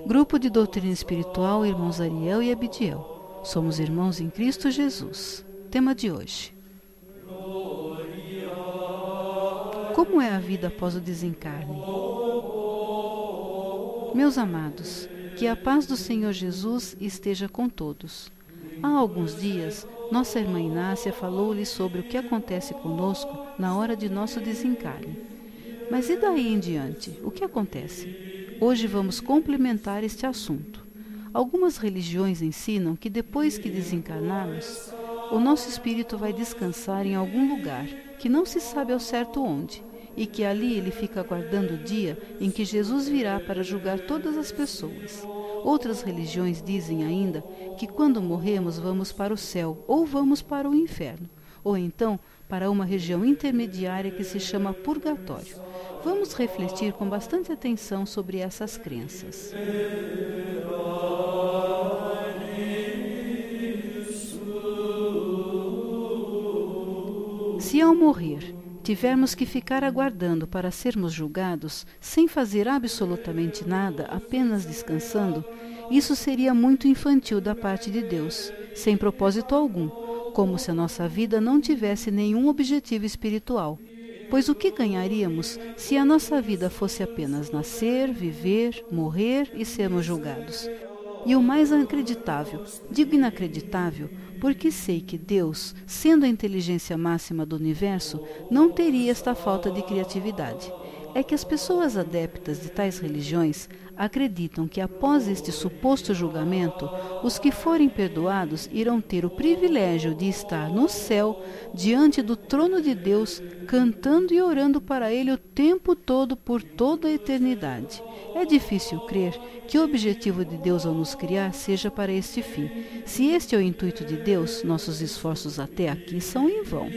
Grupo de Doutrina Espiritual Irmãos Ariel e Abidiel. Somos irmãos em Cristo Jesus. Tema de hoje: como é a vida após o desencarne? Meus amados, que a paz do Senhor Jesus esteja com todos. Há alguns dias, nossa irmã Inácia falou-lhe sobre o que acontece conosco na hora de nosso desencarne. Mas e daí em diante? O que acontece? Hoje vamos complementar este assunto. Algumas religiões ensinam que depois que desencarnarmos, o nosso espírito vai descansar em algum lugar, que não se sabe ao certo onde, e que ali ele fica aguardando o dia em que Jesus virá para julgar todas as pessoas. Outras religiões dizem ainda que quando morremos vamos para o céu ou vamos para o inferno, ou então para uma região intermediária que se chama purgatório. Vamos refletir com bastante atenção sobre essas crenças. Se ao morrer tivermos que ficar aguardando para sermos julgados, sem fazer absolutamente nada, apenas descansando, isso seria muito infantil da parte de Deus, sem propósito algum, como se a nossa vida não tivesse nenhum objetivo espiritual. Pois o que ganharíamos se a nossa vida fosse apenas nascer, viver, morrer e sermos julgados? E o mais inacreditável, digo inacreditável, porque sei que Deus, sendo a inteligência máxima do universo, não teria esta falta de criatividade. É que as pessoas adeptas de tais religiões acreditam que após este suposto julgamento, os que forem perdoados irão ter o privilégio de estar no céu, diante do trono de Deus, cantando e orando para Ele o tempo todo, por toda a eternidade. É difícil crer que o objetivo de Deus ao nos criar seja para este fim. Se este é o intuito de Deus, nossos esforços até aqui são em vão.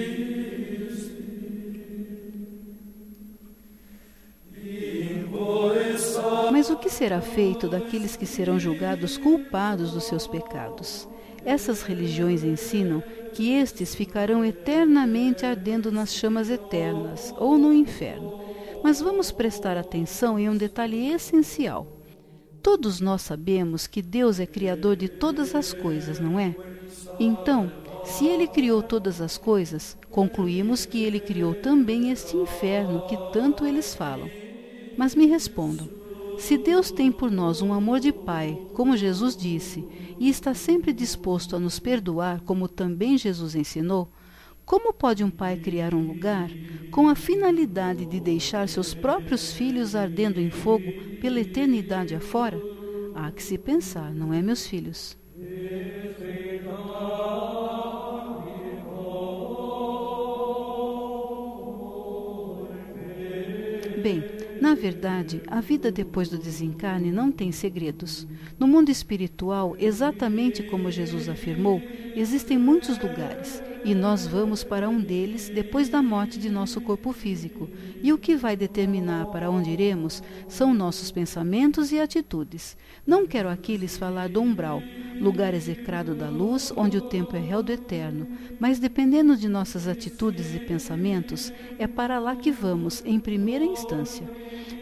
Mas o que será feito daqueles que serão julgados culpados dos seus pecados? Essas religiões ensinam que estes ficarão eternamente ardendo nas chamas eternas, ou no inferno. Mas vamos prestar atenção em um detalhe essencial. Todos nós sabemos que Deus é criador de todas as coisas, não é? Então, se Ele criou todas as coisas, concluímos que Ele criou também este inferno que tanto eles falam. Mas me respondam, se Deus tem por nós um amor de Pai, como Jesus disse, e está sempre disposto a nos perdoar, como também Jesus ensinou, como pode um pai criar um lugar com a finalidade de deixar seus próprios filhos ardendo em fogo pela eternidade afora? Há que se pensar, não é, meus filhos? Bem, na verdade, a vida depois do desencarne não tem segredos. No mundo espiritual, exatamente como Jesus afirmou, existem muitos lugares, e nós vamos para um deles depois da morte de nosso corpo físico. E o que vai determinar para onde iremos são nossos pensamentos e atitudes. Não quero aqui lhes falar do umbral, lugar execrado da luz, onde o tempo é réu do eterno, mas dependendo de nossas atitudes e pensamentos, é para lá que vamos, em primeira instância.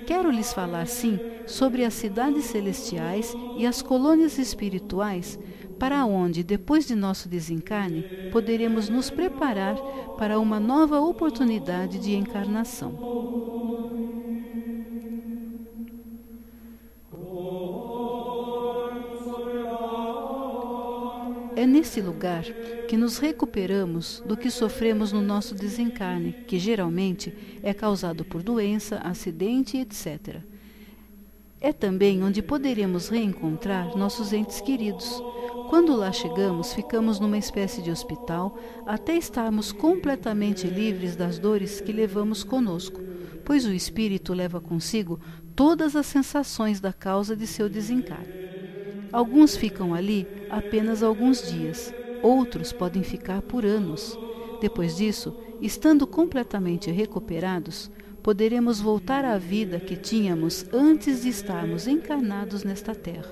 Quero lhes falar, sim, sobre as cidades celestiais e as colônias espirituais, para onde, depois de nosso desencarne, poderemos nos preparar para uma nova oportunidade de encarnação. É nesse lugar que nos recuperamos do que sofremos no nosso desencarne, que geralmente é causado por doença, acidente, etc. É também onde poderemos reencontrar nossos entes queridos. Quando lá chegamos, ficamos numa espécie de hospital até estarmos completamente livres das dores que levamos conosco, pois o espírito leva consigo todas as sensações da causa de seu desencarne. Alguns ficam ali apenas alguns dias, outros podem ficar por anos. Depois disso, estando completamente recuperados, poderemos voltar à vida que tínhamos antes de estarmos encarnados nesta terra.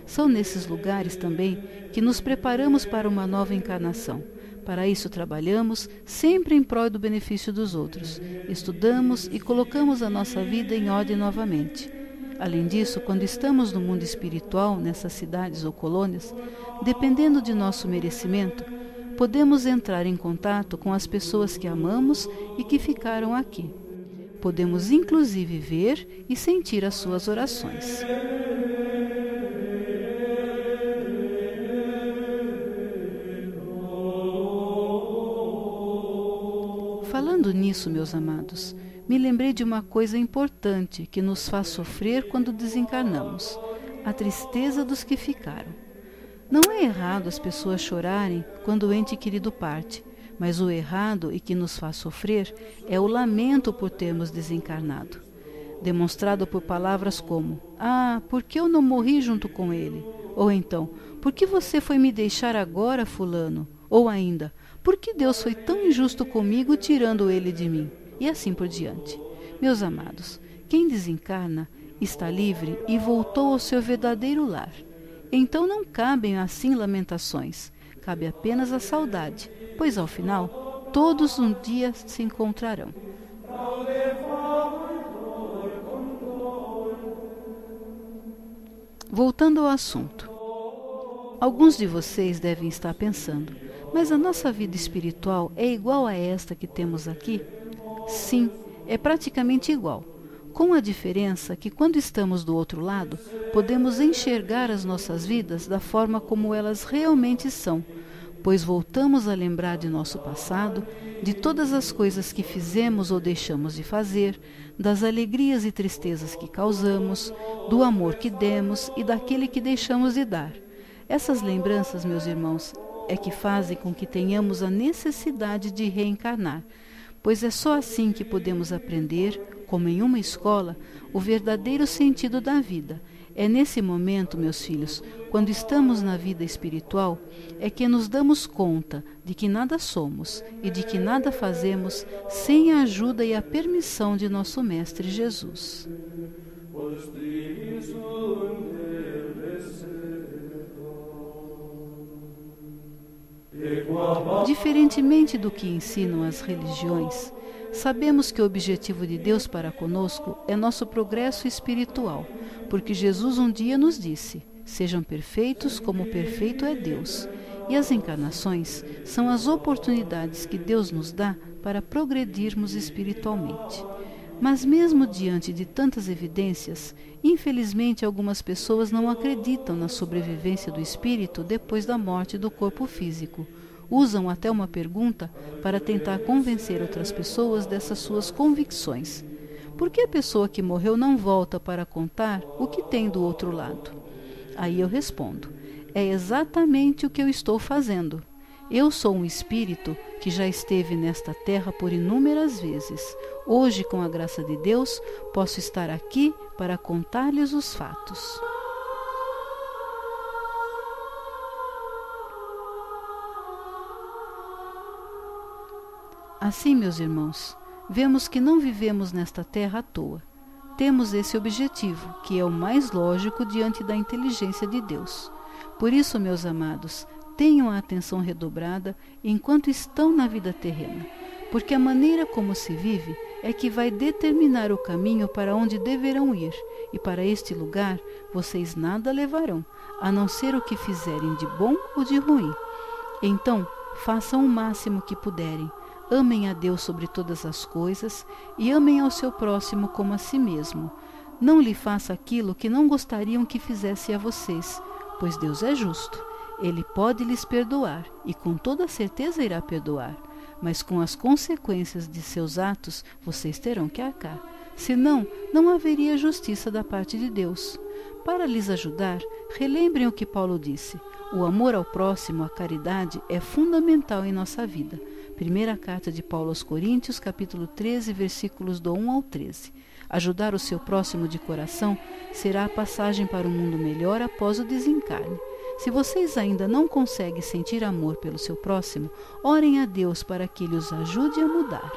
São nesses lugares também que nos preparamos para uma nova encarnação. Para isso trabalhamos, sempre em prol do benefício dos outros. Estudamos e colocamos a nossa vida em ordem novamente. Além disso, quando estamos no mundo espiritual, nessas cidades ou colônias, dependendo de nosso merecimento, podemos entrar em contato com as pessoas que amamos e que ficaram aqui. Podemos inclusive ver e sentir as suas orações. Falando nisso, meus amados, me lembrei de uma coisa importante que nos faz sofrer quando desencarnamos: a tristeza dos que ficaram. Não é errado as pessoas chorarem quando o ente querido parte, mas o errado e que nos faz sofrer é o lamento por termos desencarnado, demonstrado por palavras como: "Ah, por que eu não morri junto com ele?" Ou então: "Por que você foi me deixar agora, fulano?" Ou ainda: "Por que Deus foi tão injusto comigo tirando ele de mim?" E assim por diante. Meus amados, quem desencarna está livre e voltou ao seu verdadeiro lar. Então não cabem assim lamentações, cabe apenas a saudade, pois ao final todos um dia se encontrarão. Voltando ao assunto. Alguns de vocês devem estar pensando: mas a nossa vida espiritual é igual a esta que temos aqui? Sim, é praticamente igual, com a diferença que quando estamos do outro lado, podemos enxergar as nossas vidas da forma como elas realmente são, pois voltamos a lembrar de nosso passado, de todas as coisas que fizemos ou deixamos de fazer, das alegrias e tristezas que causamos, do amor que demos e daquele que deixamos de dar. Essas lembranças, meus irmãos, é que fazem com que tenhamos a necessidade de reencarnar, pois é só assim que podemos aprender, como em uma escola, o verdadeiro sentido da vida. É nesse momento, meus filhos, quando estamos na vida espiritual, é que nos damos conta de que nada somos e de que nada fazemos sem a ajuda e a permissão de nosso Mestre Jesus. Diferentemente do que ensinam as religiões, sabemos que o objetivo de Deus para conosco é nosso progresso espiritual, porque Jesus um dia nos disse: "Sejam perfeitos como perfeito é Deus." E as encarnações são as oportunidades que Deus nos dá para progredirmos espiritualmente. Mas mesmo diante de tantas evidências, infelizmente algumas pessoas não acreditam na sobrevivência do espírito depois da morte do corpo físico. Usam até uma pergunta para tentar convencer outras pessoas dessas suas convicções. Por que a pessoa que morreu não volta para contar o que tem do outro lado? Aí eu respondo: é exatamente o que eu estou fazendo. Eu sou um espírito que já esteve nesta terra por inúmeras vezes. Hoje, com a graça de Deus, posso estar aqui para contar-lhes os fatos. Assim, meus irmãos, vemos que não vivemos nesta terra à toa. Temos esse objetivo, que é o mais lógico diante da inteligência de Deus. Por isso, meus amados, tenham a atenção redobrada enquanto estão na vida terrena, porque a maneira como se vive é que vai determinar o caminho para onde deverão ir, e para este lugar vocês nada levarão, a não ser o que fizerem de bom ou de ruim. Então, façam o máximo que puderem, amem a Deus sobre todas as coisas e amem ao seu próximo como a si mesmo. Não lhe faça aquilo que não gostariam que fizesse a vocês, pois Deus é justo. Ele pode lhes perdoar, e com toda certeza irá perdoar, mas com as consequências de seus atos vocês terão que arcar. Senão, não haveria justiça da parte de Deus. Para lhes ajudar, relembrem o que Paulo disse: o amor ao próximo, a caridade, é fundamental em nossa vida. Primeira carta de Paulo aos Coríntios, capítulo 13, versículos do 1 ao 13. Ajudar o seu próximo de coração será a passagem para um mundo melhor após o desencarne. Se vocês ainda não conseguem sentir amor pelo seu próximo, orem a Deus para que Ele os ajude a mudar.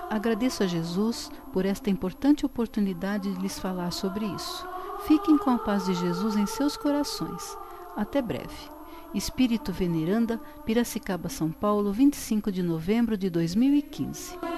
Agradeço a Jesus por esta importante oportunidade de lhes falar sobre isso. Fiquem com a paz de Jesus em seus corações. Até breve. Espírito Veneranda, Piracicaba, São Paulo, 25 de novembro de 2015.